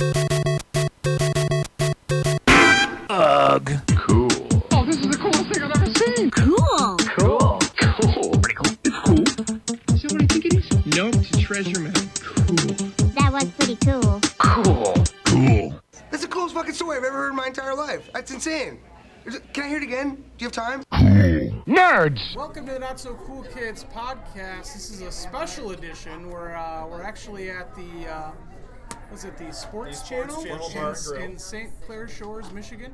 Ugh. Cool. Oh, this is the coolest thing I've ever seen. Cool. Cool. Cool. Pretty cool. It's cool. Is that what I think it is? Note to treasure map. Cool. That was pretty cool. Cool. Cool. That's the coolest fucking story I've ever heard in my entire life. That's insane. Can I hear it again? Do you have time? Nerds. Welcome to the Not So Cool Kids podcast. This is a special edition. We're actually at the the Sports Channel in St. Clair Shores, Michigan.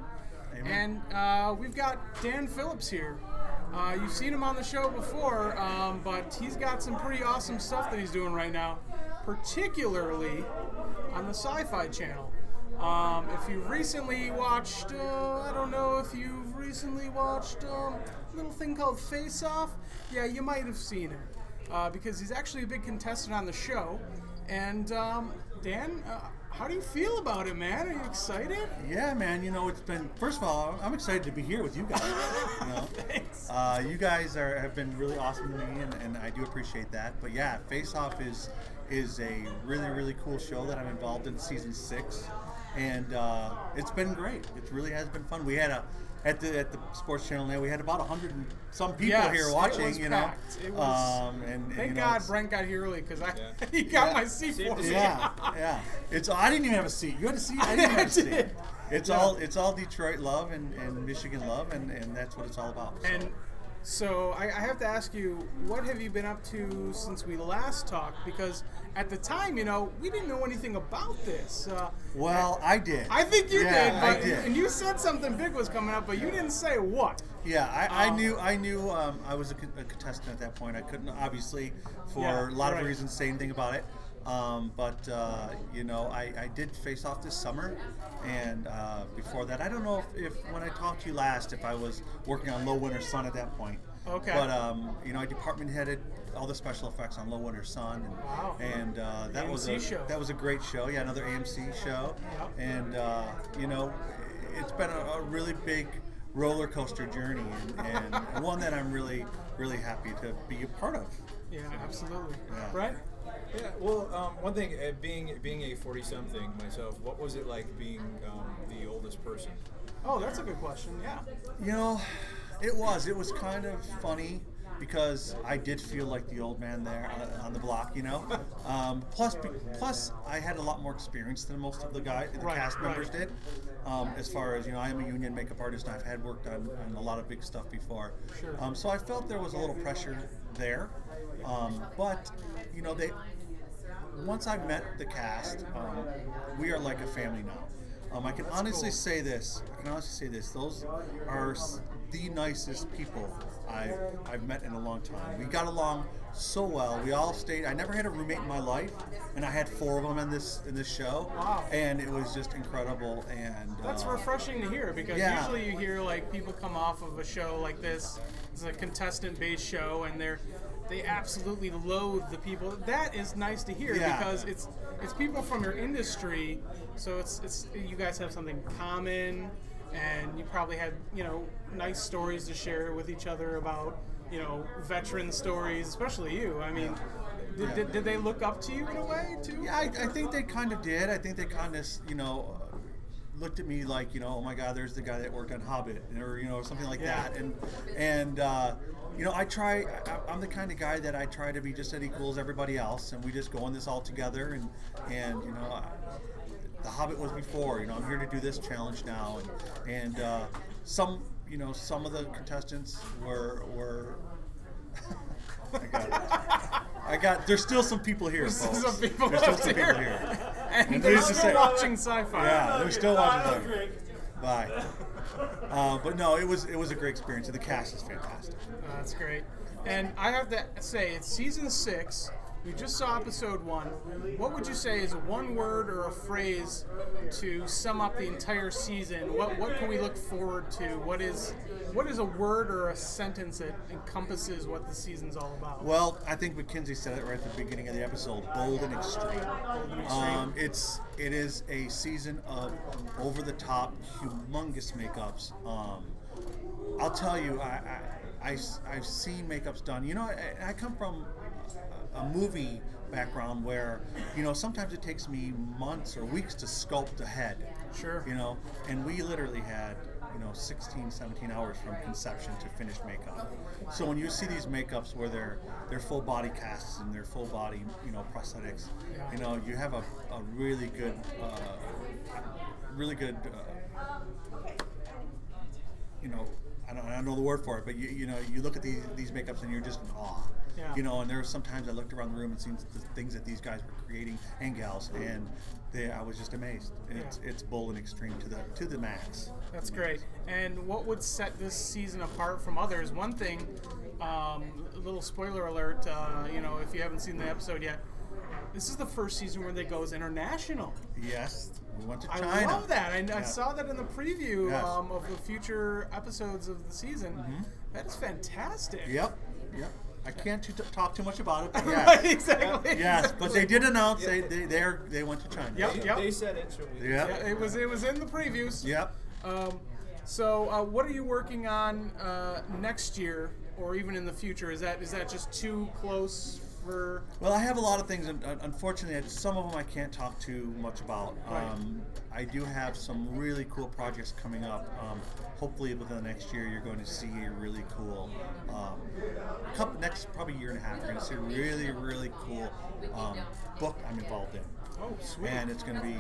Amen. And we've got Dan Phillips here. You've seen him on the show before, but he's got some pretty awesome stuff that he's doing right now, particularly on the Syfy channel. If you recently watched, I don't know if you've recently watched a little thing called Face Off. Yeah, you might have seen it because he's actually a big contestant on the show. And Dan, how do you feel about it, man? Are you excited? Yeah, man. You know, it's been. First of all, I'm excited to be here with you guys. You know? Thanks. You guys have been really awesome to me, and I do appreciate that. But yeah, Face Off is a really cool show that I'm involved in season 6. And it's been great. It really has been fun. We had at the Sports Channel now. We had about 100 and some people here watching. It was packed. It was, thank God Brent got here early because he got my seat for me. Yeah. I didn't even have a seat. You had a seat. I didn't have a seat. It's all Detroit love and Michigan love, and that's what it's all about. So. And so I have to ask you, what have you been up to since we last talked? Because at the time, you know, we didn't know anything about this. Well, I did. I think you did. I did. And you said something big was coming up, but you didn't say what. Yeah, I knew. I was a contestant at that point. I couldn't, obviously, for a lot of reasons, say anything about it. But you know, I did Face Off this summer, and before that, I don't know if when I talked to you last, if I was working on Low Winter Sun at that point. Okay. But you know, I department headed all the special effects on Low Winter Sun, and that was a great show. Yeah, another AMC show, and you know, it's been a really big roller coaster journey, and one that I'm really happy to be a part of. Yeah, absolutely. Yeah. Right. Yeah, well, one thing, being a 40-something myself, what was it like being the oldest person? Oh, that's a good question. Yeah. You know, it was kind of funny because I did feel like the old man there on the block. You know, plus I had a lot more experience than most of the cast members did. As far as, you know, I am a union makeup artist, and I've worked on a lot of big stuff before. Sure. So I felt there was a little pressure there, but you know, once I met the cast, we are like a family now. I can honestly say this. Those are the nicest people I've met in a long time. We got along so well. We all stayed. I never had a roommate in my life, and I had 4 of them in this show. Wow. And it was just incredible. And that's refreshing to hear, because usually you hear like people come off of a show like this. It's a contestant-based show, and they absolutely loathe the people. That is nice to hear, because it's people from your industry, so it's you guys have something common, and you probably had, you know, nice stories to share with each other about, you know, veteran stories, especially you. I mean, did they look up to you in a way too? Yeah, I think they kind of did. I think they kind of, you know, looked at me like, you know, oh my God, there's the guy that worked on Hobbit, or, you know, something like that. And you know, I'm the kind of guy that I try to be just as equal as everybody else, and we just go on this all together, and you know, the Hobbit was before, you know, I'm here to do this challenge now, and some of the contestants were I got there's still some people here, folks. There's still some people here. And they're still watching Syfy. Yeah, they're still watching Syfy. Bye. But no, it was a great experience, and the cast is fantastic. That's great. And I have to say, it's season 6. We just saw episode 1. What would you say is one word or a phrase to sum up the entire season? What can we look forward to? What is a word or a sentence that encompasses what the season's all about? Well, I think Mackenzie said it right at the beginning of the episode. Bold and extreme. It is a season of over-the-top, humongous makeups. I'll tell you, I've seen makeups done. You know, I come from a movie background where, you know, sometimes it takes me months or weeks to sculpt a head. Sure. You know, and we literally had, you know, 16, 17 hours from conception to finished makeup. So when you see these makeups where they're full body casts and they're full body, you know, prosthetics, you know, you have a really good, you know, I don't know the word for it, but you know, you look at these makeups and you're just in awe. Yeah. You know, and there were sometimes I looked around the room and seen the things that these guys were creating and gals, and I was just amazed. It's bold and extreme to the max. That's great. And what would set this season apart from others? One thing, a little spoiler alert, you know, if you haven't seen the episode yet, this is the first season where they goes international. Yes, we went to China. I love that. I saw that in the preview Yes. of the future episodes of the season. That is fantastic. Yep. I can't talk too much about it, but Right, yes. exactly. Yes, but they did announce they went to China. Yep. They said it. So we Yep. Yeah, it was in the previews. Yep. So what are you working on next year, or even in the future? Is that just too close for? Well, I have a lot of things, and unfortunately, some of them I can't talk too much about. I do have some really cool projects coming up. Hopefully, within the next year, you're going to see a really cool, next probably year and a half, you're going to see a really, really cool book I'm involved in. Oh, sweet. And it's going to be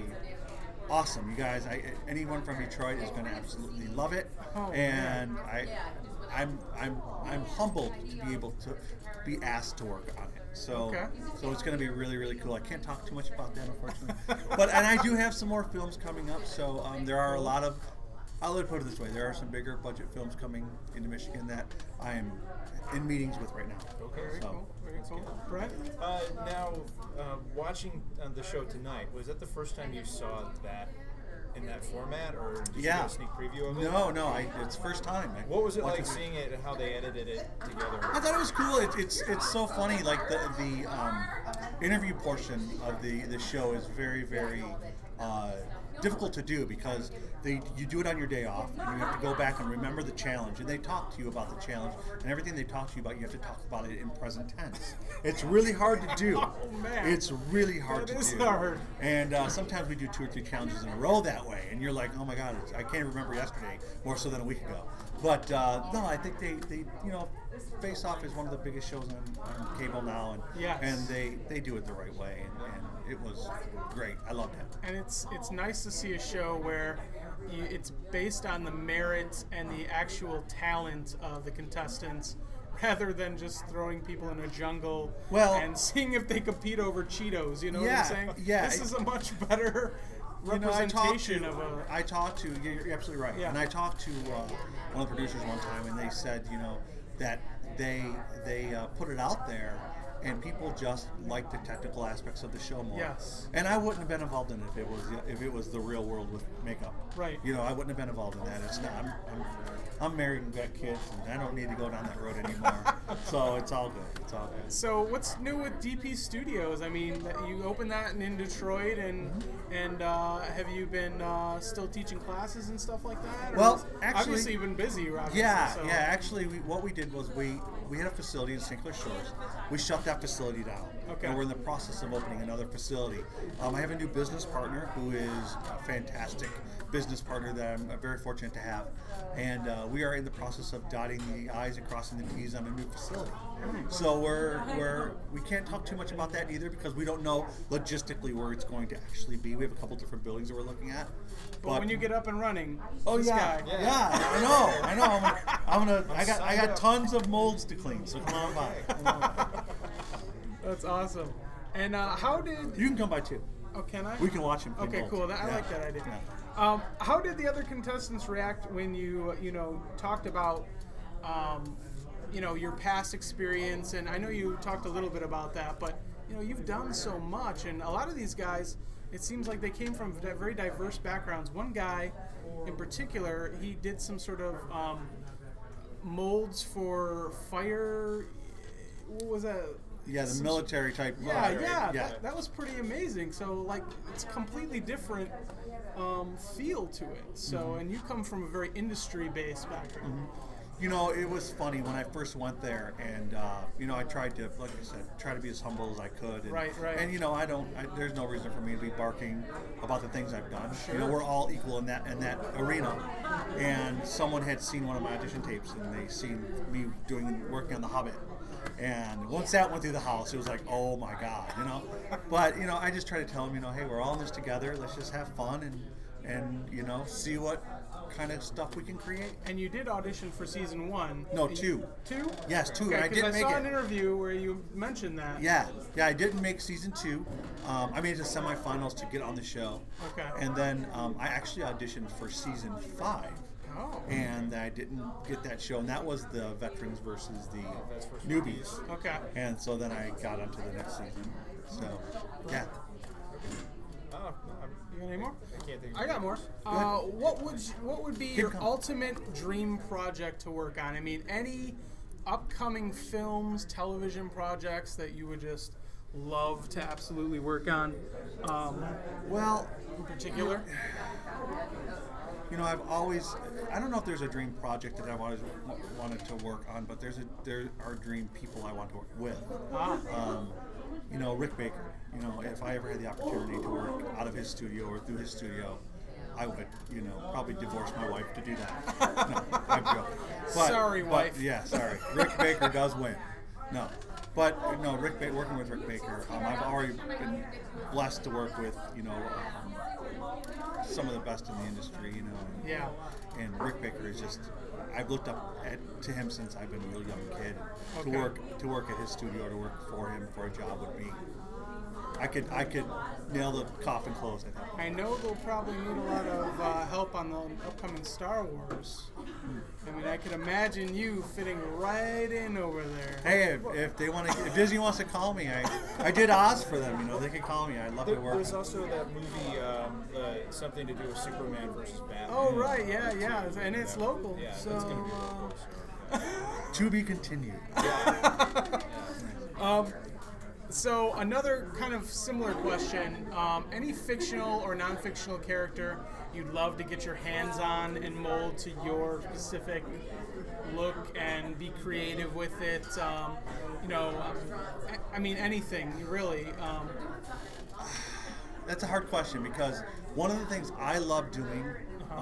awesome. You guys, anyone from Detroit is going to absolutely love it. Oh, and I'm humbled to be able to be asked to work on it. So it's going to be really, really cool. I can't talk too much about that, unfortunately. And I do have some more films coming up. So there are a lot of, I'll put it this way, there are some bigger budget films coming into Michigan that I am in meetings with right now. Okay. Very cool. Very cool. Brett? Now, watching the show tonight, was that the first time you saw that in that format, or did you get a sneak preview of it? No, it's first time. What was it like seeing it and how they edited it together? I thought it was cool. It's so funny. Like the interview portion of the show is very, very difficult to do because you do it on your day off and you have to go back and remember the challenge, and they talk to you about the challenge, and everything they talk to you about, you have to talk about it in present tense. It's really hard to do. Oh, man. It's really hard to do. It is hard. And sometimes we do 2 or 3 challenges in a row that way, and you're like, oh my God, I can't remember yesterday more so than a week ago. But no, I think they you know, Face Off is one of the biggest shows on cable now, and they do it the right way, and it was great. I loved it. And it's nice to see a show where it's based on the merit and the actual talent of the contestants, rather than just throwing people in a jungle and seeing if they compete over Cheetos. You know what I'm saying? Yeah. This is a much better representation of a. I talked to. You're absolutely right. Yeah. And I talked to one of the producers one time, and they said, you know, that they put it out there, and people just like the technical aspects of the show more. Yes. And I wouldn't have been involved in it if it was the real world with makeup. Right. You know, I wouldn't have been involved in that. It's not. I'm married and got kids, and I don't need to go down that road anymore. So it's all good. It's all good. So what's new with DP Studios? I mean, you opened that in Detroit, and have you been still teaching classes and stuff like that? Or Well, actually, obviously you've been busy. Obviously, yeah. Actually, what we did was we had a facility in St. Clair Shores. We shut that facility down. Okay. And we're in the process of opening another facility. I have a new business partner who is a fantastic business partner that I'm very fortunate to have. And we are in the process of dotting the I's and crossing the T's on a new facility. So we can't talk too much about that either because we don't know logistically where it's going to actually be. We have a couple different buildings that we're looking at. But when you get up and running, oh this yeah, guy. yeah, I know. I got tons of molds to clean, so come on by. That's awesome. And how did You can come by too. Oh, can I? We can watch him. Okay, cool. I like that idea. Yeah. How did the other contestants react when you talked about your past experience? And I know you talked a little bit about that, but you've done so much, and a lot of these guys, it seems like they came from very diverse backgrounds. One guy in particular, he did some sort of molds for fire. What was that? Yeah, the military type. Yeah. That was pretty amazing. So it's completely different feel to it. So and you come from a very industry-based background. You know, it was funny when I first went there, and you know, I tried to, like I said, try to be as humble as I could. And, Right. And you know, there's no reason for me to be barking about the things I've done. Sure. You know, we're all equal in that arena. And someone had seen one of my audition tapes, and they seen me working on The Hobbit. And once that went through the house, it was like, oh my God, you know. But you know, I just try to tell them, you know, hey, we're all in this together. Let's just have fun and you know, see what kind of stuff we can create. And you did audition for season 1. No, 2. 2? Yes, 2. Okay, And I didn't make saw it. an interview where you mentioned that. Yeah, I didn't make season 2. I made it to semifinals to get on the show. Okay. And then I actually auditioned for season 5. Oh. And I didn't get that show, and that was the veterans versus the newbies. Okay. And so then I got onto the next season. So, yeah. You got any more? I can't think of I got more. What would be your ultimate dream project to work on? I mean, any upcoming films, television projects that you would just love to absolutely work on? Well, in particular? You know, I don't know if there's a dream project that I've always wanted to work on, but there are dream people I want to work with. You know, Rick Baker. You know, if I ever had the opportunity to work out of his studio or through his studio, I would, you know, probably divorce my wife to do that. No, I'm joking. Sorry, wife. Yeah, sorry. Rick Baker does win. No. But, no, working with Rick Baker, I've already been blessed to work with, you know, some of the best in the industry, you know. Yeah. And Rick Baker is just, I've looked up to him since I've been a real young kid. Okay. To work at his studio, to work for him for a job would be, I could nail the coffin closed, I think. I know they'll probably need a lot of help on the upcoming Star Wars. I mean, I could imagine you fitting right in over there. Hey, if they want to, if Disney wants to call me, I did Oz for them. You know, they can call me. I'd love to work. There's also that movie, something to do with Superman versus Batman. Oh right, yeah, and it's local. Yeah, so that's gonna be really cool. To be continued. So another kind of similar question: any fictional or non-fictional character you'd love to get your hands on and mold to your specific look and be creative with it? You know, I mean anything really. That's a hard question because one of the things I love doing,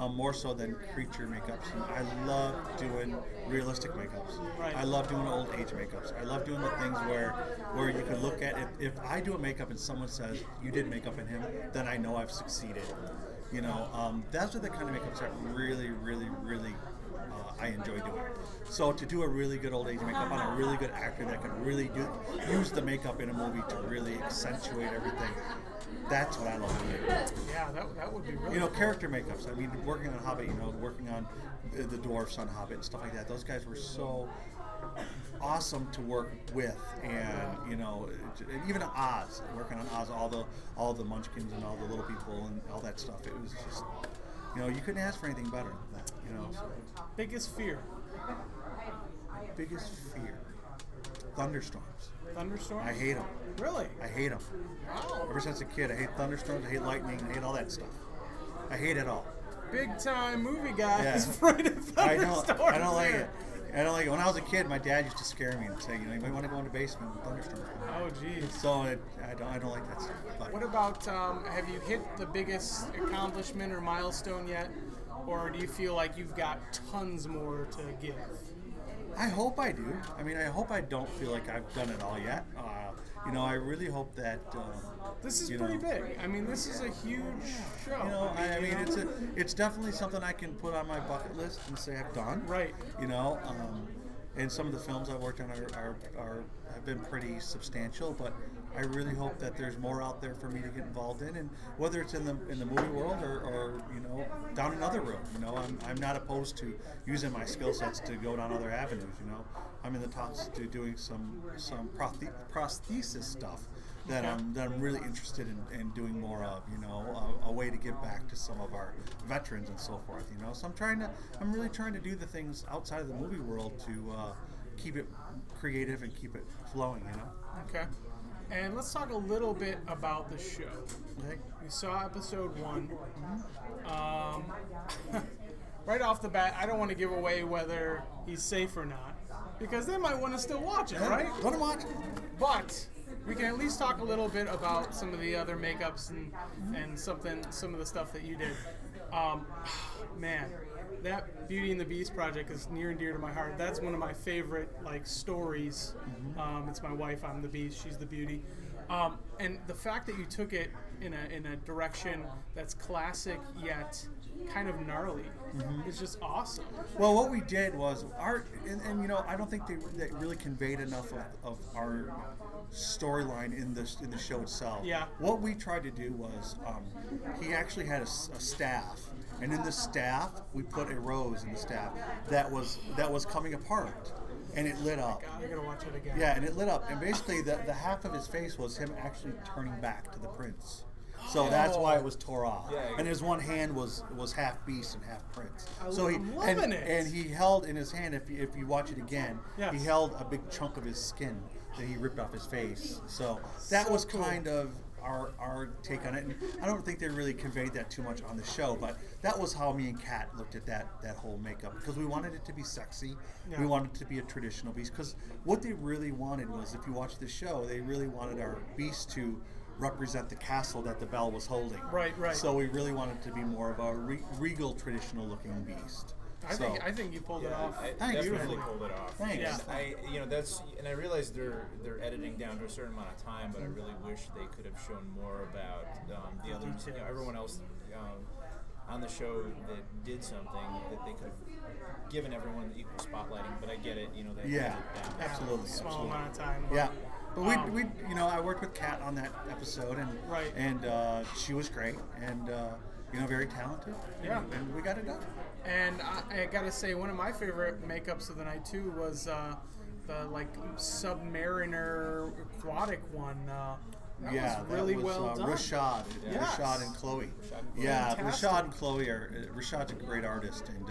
more so than creature makeups, I love doing realistic makeups. Right. I love doing old age makeups. I love doing the things where you can look at it. If I do a makeup and someone says, you did makeup in him, then I know I've succeeded. You know, those are the kind of makeups that really, really, really I enjoy doing. So to do a really good old age makeup on a really good actor that can really use the makeup in a movie to really accentuate everything, that's what I love doing. Yeah, that would be really. You know, character makeups. I mean, working on Hobbit, you know, working on the dwarfs on Hobbit and stuff like that. Those guys were so awesome to work with, and you know, even Oz, working on Oz, all the Munchkins and all the little people and all that stuff. It was just, you know, you couldn't ask for anything better than that. You know. So. Biggest fear. Biggest fear. Thunderstorms. Thunderstorms? I hate them. Really? I hate them. Wow. Ever since a kid, I hate thunderstorms, I hate lightning, I hate all that stuff. I hate it all. Big time movie guy Yeah. is afraid of thunderstorms. I don't like it. I don't like it. When I was a kid, my dad used to scare me and say, you know, you might want to go in the basement when thunderstorms come. Oh, geez. So I don't like that stuff. But What about, have you hit the biggest accomplishment or milestone yet? Or do you feel like you've got tons more to give? I hope I do. I mean, I hope I don't feel like I've done it all yet. You know, I really hope that. This is pretty big. I mean, this is a huge show. You know, I mean, it's definitely something I can put on my bucket list and say I've done. Right. You know, and some of the films I've worked on have been pretty substantial, but I really hope that there's more out there for me to get involved in, and whether it's in the movie world or you know, down another road. You know, I'm not opposed to using my skill sets to go down other avenues. You know, I'm in the talks to doing some prosthesis stuff that I'm really interested in doing more of. You know, a way to give back to some of our veterans and so forth. You know, so I'm really trying to do the things outside of the movie world to keep it creative and keep it flowing. You know. Okay. And let's talk a little bit about the show. Okay. We saw episode 1. right off the bat, I don't want to give away whether he's safe or not, because they might want to still watch it, right? Let him watch it. But we can at least talk a little bit about some of the other makeups and some of the stuff that you did. Man, that Beauty and the Beast project is near and dear to my heart. That's one of my favorite stories. It's my wife. I'm the Beast. She's the Beauty. And the fact that you took it in a direction that's classic yet kind of gnarly is just awesome. Well, what we did was and I don't think they really conveyed enough of our storyline in the show itself. Yeah. What we tried to do was he actually had a staff, and in the staff we put a rose in the staff that was coming apart, and it lit up. God, I gotta watch it again. Yeah, and it lit up, and basically the half of his face was him actually turning back to the prince. So that's why it was tore off. Yeah, and his one hand was half beast and half prince. I'm loving it. And he held in his hand, if you watch it again, Yes. he held a big chunk of his skin that he ripped off his face. So that So was cool. kind of our take on it. And I don't think they really conveyed that too much on the show, but that was how me and Kat looked at that whole makeup, because we wanted it to be sexy. Yeah. We wanted it to be a traditional beast, because what they really wanted was, if you watch the show, they really wanted our beast to represent the castle that the bell was holding. Right. So we really wanted it to be more of a regal, traditional-looking beast. I think you pulled it off. I Thanks, definitely man. pulled it off. Thanks. Yeah. I realize they're editing down to a certain amount of time, but I really wish they could have shown more about the other, everyone else on the show that did something that they could have given everyone equal spotlighting. But I get it, they had Yeah, it down. absolutely. Small absolutely. amount of time. Yeah. But we I worked with Kat on that episode, and Right. and she was great, and very talented. Yeah. And we got it done. And I gotta say, one of my favorite makeups of the night too was the submariner aquatic one. That was really well done. Rashad. Yes. Rashad and Chloe. Chloe. Yeah, Fantastic. Rashad and Chloe Rashad's a great artist, and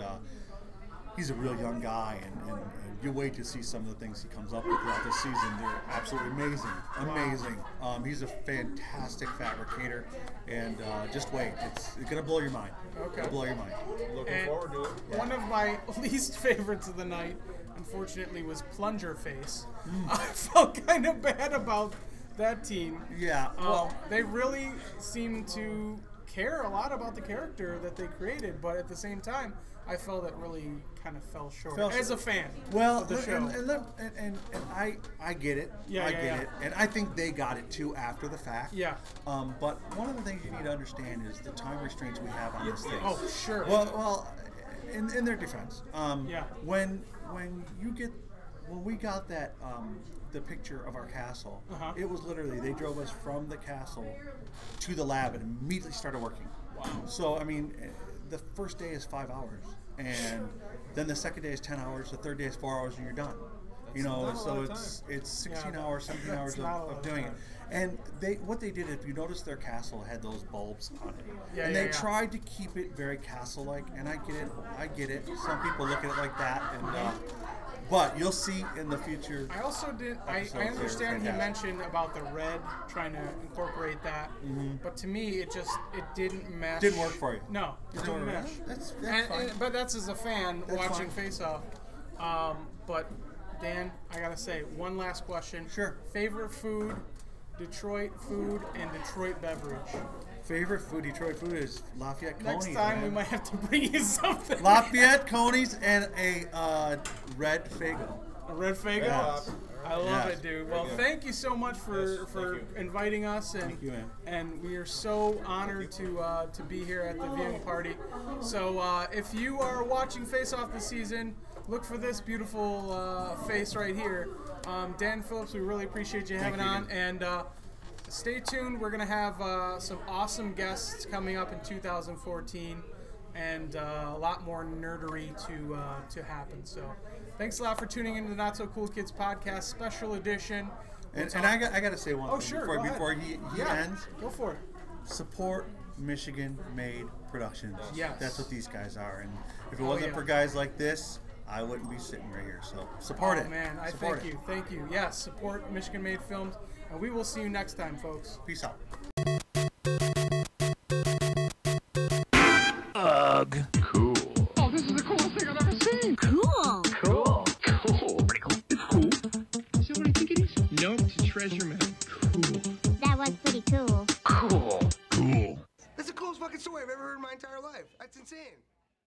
he's a real young guy, and you wait to see some of the things he comes up with throughout the season. They're absolutely amazing. He's a fantastic fabricator, and just wait. It's gonna blow your mind. Okay. It'll blow your mind. Looking And forward to it. one of my least favorites of the night, unfortunately, was Plunger Face. I felt kind of bad about that team. Yeah. Well, They really seem to care a lot about the character that they created, but at the same time, I felt it really kind of fell short as a fan well, of the show. and I get it. Yeah, I yeah, get yeah. it, and I think they got it too after the fact. Yeah. But one of the things you need to understand is the time restraints we have on this thing. Oh, sure. Well, in their defense, Yeah. when we got that the picture of our castle, Uh-huh. it was literally, they drove us from the castle to the lab and immediately started working. Wow. So I mean, the first day is 5 hours, and then the second day is 10 hours. The third day is 4 hours, and you're done. not a So lot of it's 16 Yeah, hours, 17 hours that's not a lot of of doing it. time. And what they did, if you notice, their castle had those bulbs on it, Yeah, and yeah, they yeah. tried to keep it very castle-like. And I get it. Some people look at it like that, and but you'll see in the future. I also did. I episodes, they're understand he fantastic. mentioned about the red, trying to incorporate that, but to me, it didn't mesh. Didn't work for you. No, it didn't mesh. That's fine. But that's as a fan That's watching fine. Face Off. But Dan, I gotta say one last question. Sure. Favorite food, Detroit food, and Detroit beverage. Favorite food, Detroit food, is Lafayette Coney's. Next time we man. might have to bring you something. Lafayette Coney's and a red Faygo. A red Faygo. Yes. I love Yes. it, dude. Well, good. thank you so much for Yes, thank you. inviting us, and Thank you, man. and we are so honored to be here at the viewing party. So if you are watching Face Off this season, look for this beautiful face right here. Dan Phillips, we really appreciate you having you, on, Dan. and stay tuned. We're gonna have some awesome guests coming up in 2014. And a lot more nerdery to happen. So, thanks a lot for tuning into the Not So Cool Kids podcast special edition. And I got to say one thing sure, go ahead. before he ends. Go for it. Support Michigan-made productions. Yes. That's what these guys are. And if it wasn't yeah. for guys like this, I wouldn't be sitting right here. So support Oh it. man, I support thank it. you. Thank you. Yes, support Michigan-made films, and we will see you next time, folks. Peace out. Ugh. Cool. Oh, this is I've ever heard in my entire life. That's insane.